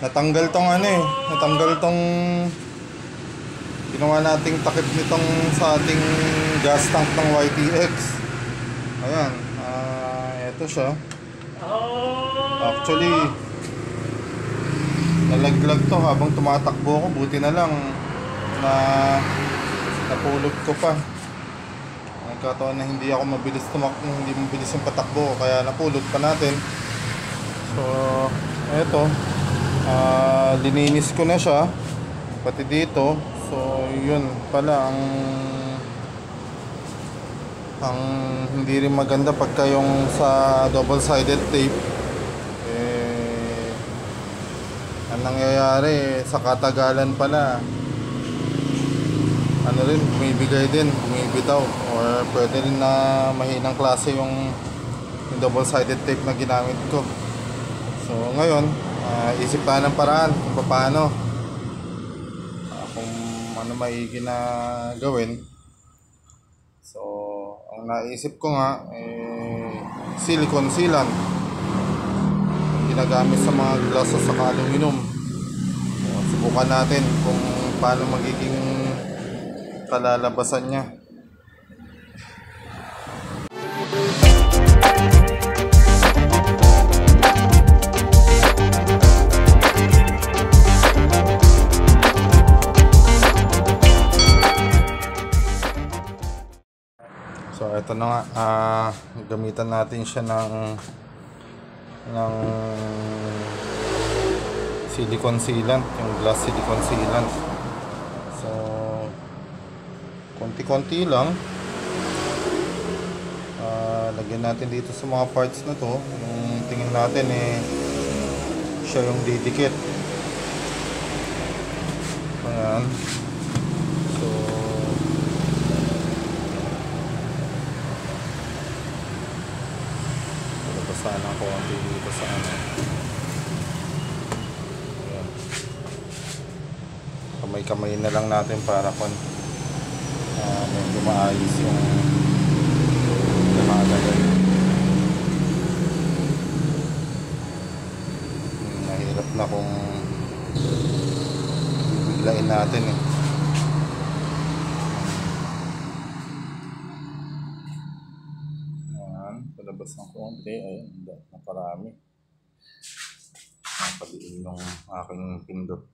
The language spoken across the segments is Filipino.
Natanggal tong ano eh. Natanggal tong ginawa nating takip nitong sa ating gas tank ng YTX. Ayan. Ito siya. Actually, nalaglag to habang tumatakbo ako. Buti na lang na napulot ko pa. Nagkataon na hindi ako mabilis hindi mabilis yung patakbo ko, kaya napulot pa natin. So, eto. Lininis ko na siya pati dito. So yun pala ang hindi rin maganda pagka yung sa double sided tape ang nangyayari sa katagalan pala ano rin, bumibigay din, bumibitaw, or pwede rin na mahinang klase yung double sided tape na ginamit ko. So ngayon isip tayo ng paraan kung paano kung ano maigi na gawin. So ang naisip ko nga silicone sealant yung ginagamit sa mga glass sa aluminum. So, subukan natin kung paano magiging kalalabasan niya. So ito na nga, gamitan natin siya ng silicone sealant, yung glass silicone sealant. So konti-konti lang, lagyan natin dito sa mga parts na to. Yung tingin natin siya yung didikit. Ayan. So sana ko konti dito sa ano. Ayan. Kamay-kamay na lang natin para medyo maayos yung lumalagay. Mahirap na kung bibiglain natin eh. Palabas ng konti, ayun, naparami. Napaliin yung aking pindot.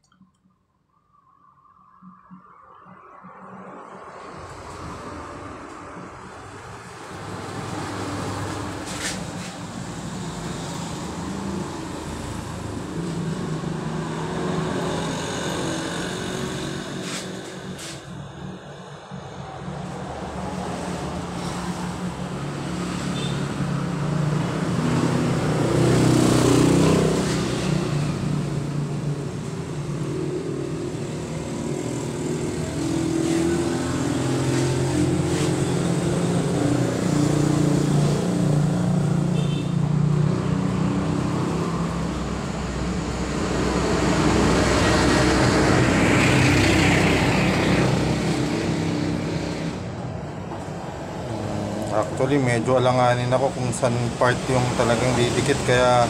Actually, medyo alanganin ako kung saan part yung talagang didikit, kaya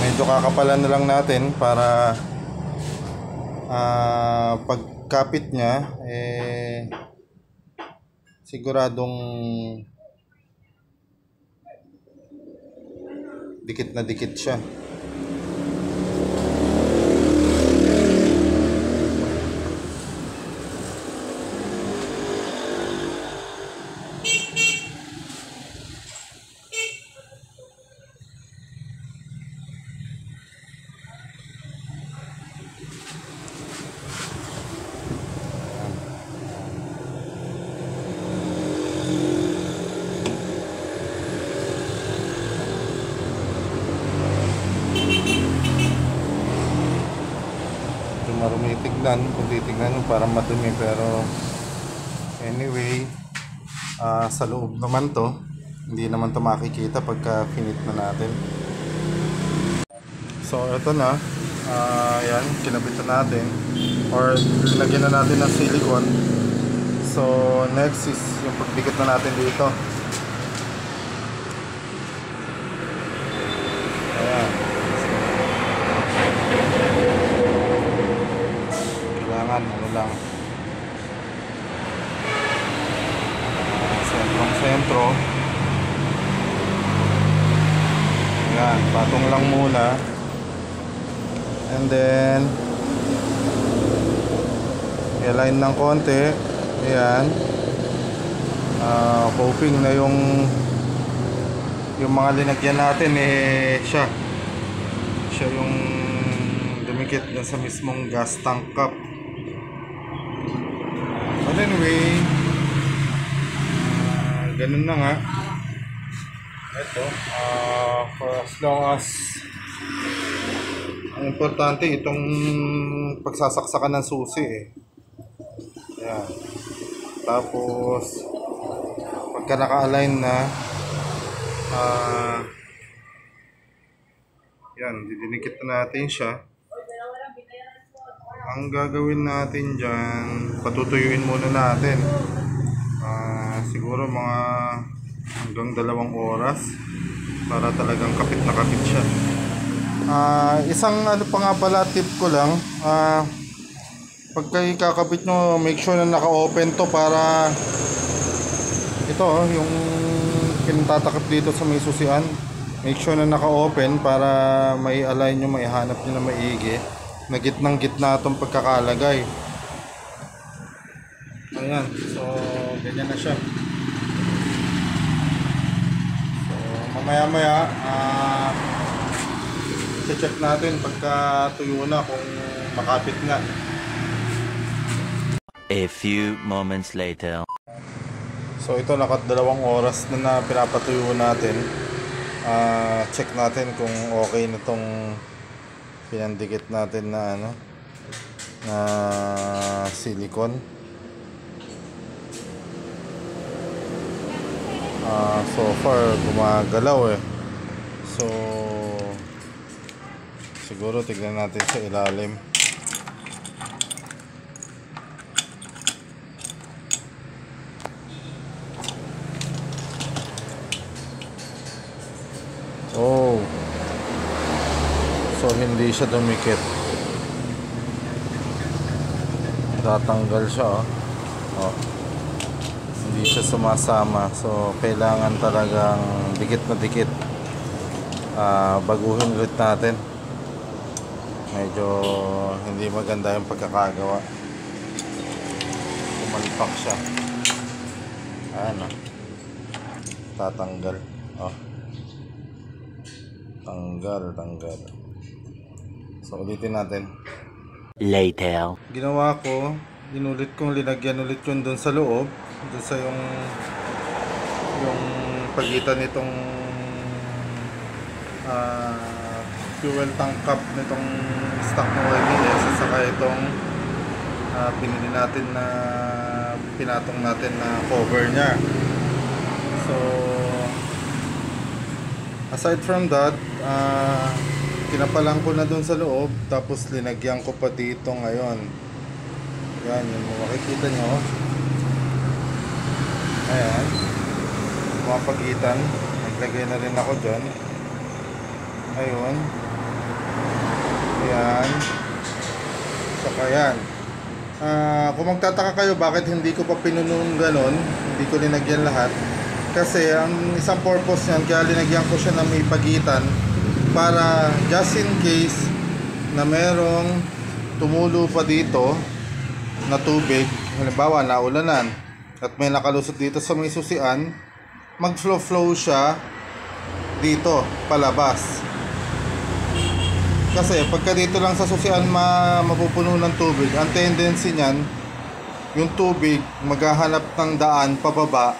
medyo kakapalan na lang natin para pagkapit niya siguradong dikit na dikit siya. Marumi tignan, kung titignan mo parang madumi, pero anyway, sa loob naman to, hindi naman to makikita pagka finit na natin. So ito na, yan, kinabitan natin or lagyan na natin ng silicone. So next is yung pagdikit na natin dito. Ayan. kailangan ano lang, sentro. Ayan, patong lang muna. And then i-align ng konti. Ayan. Hoping na yung mga linagyan natin siya yung dumikit na sa mismong gas tank cap. But anyway, ganun na nga. Ito, for as long as ang importante itong pagsasaksakan ng susi Ayan. Tapos pagka naka-align na, yan, didinikit na natin siya. Ang gagawin natin dyan, patutuyuin muna natin. Siguro mga hanggang 2 oras para talagang kapit na kapit siya. Isang ano pa nga pala, tip ko lang, pagka ikakabit nyo, make sure na naka-open to para ito yung kinatatakip dito sa may susian. Make sure na naka-open para may align nyo, may hanap nyo na maigi na gitnang-gitna itong pagkakalagay. Ayan, so ganyan na siya. So mamaya-maya check natin pagka tuyo na kung makapit nga. A few moments later. So ito, naka 2 oras na pinapatuyo natin. Check natin kung okay na tong pinandikit natin na ano, na silicone. So far gumagalaw So siguro tignan natin sa ilalim. Oh, so hindi siya dumikit. Tatanggal siya hindi siya sumasama. So kailangan talagang dikit na dikit. Baguhin ulit natin. Medyo hindi maganda yung pagkakagawa. Pumalpak siya. Ayan tatanggal. Tanggal. So ulitin natin. Later. Ginawa ko, inulit kong linagyan ulit yun dun sa loob, dun sa yung pagitan nitong fuel tank cap nitong stock ng YBS at saka itong pinili natin na pinatong natin na cover niya. So aside from that, kinapalan ko na dun sa loob, tapos linagyan ko pa dito ngayon. Yan, yung makikita nyo. Ayan, mga pagitan, naglagay na rin ako dyan. Ayun. Ayan. Saka yan. Kung magtataka kayo bakit hindi ko pa pinunong ganon, hindi ko linagyan lahat, kasi ang isang purpose niyan, kaya linagyan ko siya na may pagitan para just in case na merong tumulo pa dito na tubig, halimbawa naulanan at may nakalusot dito sa may susian, mag-flow siya dito palabas. Kasi pagka dito lang sa susian mapupuno ng tubig, ang tendency niyan, yung tubig maghahanap ng daan pababa,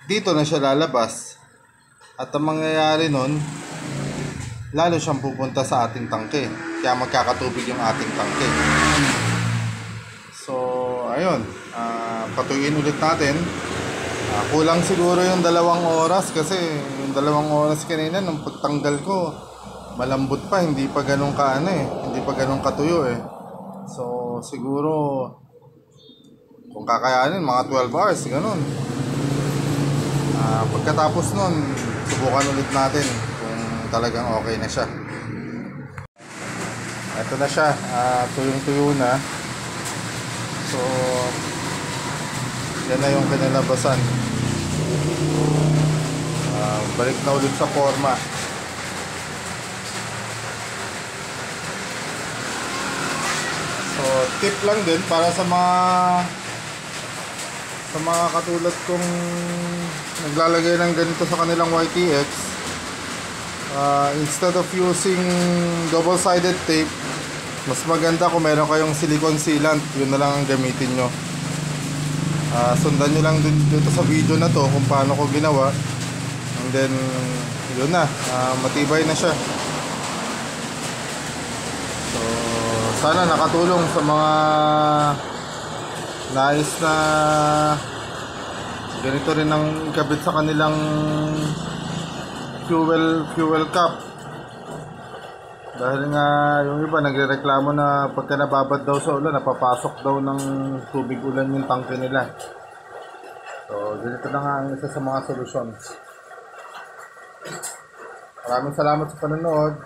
dito na siya lalabas. At ang mangyayari nun, lalo siyang pupunta sa ating tangke. Kaya magkakatubig yung ating tangke. So, ayun. Patuyuin ulit natin. Kulang siguro yung 2 oras kasi yung 2 oras kanina nung pagtanggal ko, malambot pa, hindi pa ganun hindi pa ganun katuyo So, siguro kung kakayanin, mga 12 hours, ganun. Pagkatapos nun, subukan ulit natin kung talagang okay na siya. Ito na siya, tuyong-tuyo na. So yan na yung kinalabasan. Balik na ulit sa forma. So tip lang din para sa mga katulad kong naglalagay ng ganito sa kanilang YTX. Instead of using double-sided tape, mas maganda kung meron kayong silicone sealant. Yun na lang ang gamitin nyo. Sundan nyo lang dito sa video na to kung paano ko ginawa, and then yun na, matibay na siya. So sana nakatulong sa mga nais na ganito rin ang ikabit sa kanilang fuel cap. Dahil nga yung iba nagrereklamo na pagka nababad daw sa ulan, napapasok daw ng tubig ulan yung tangke nila. So ganito na nga ang isa sa mga solusyon. Maraming salamat sa panonood.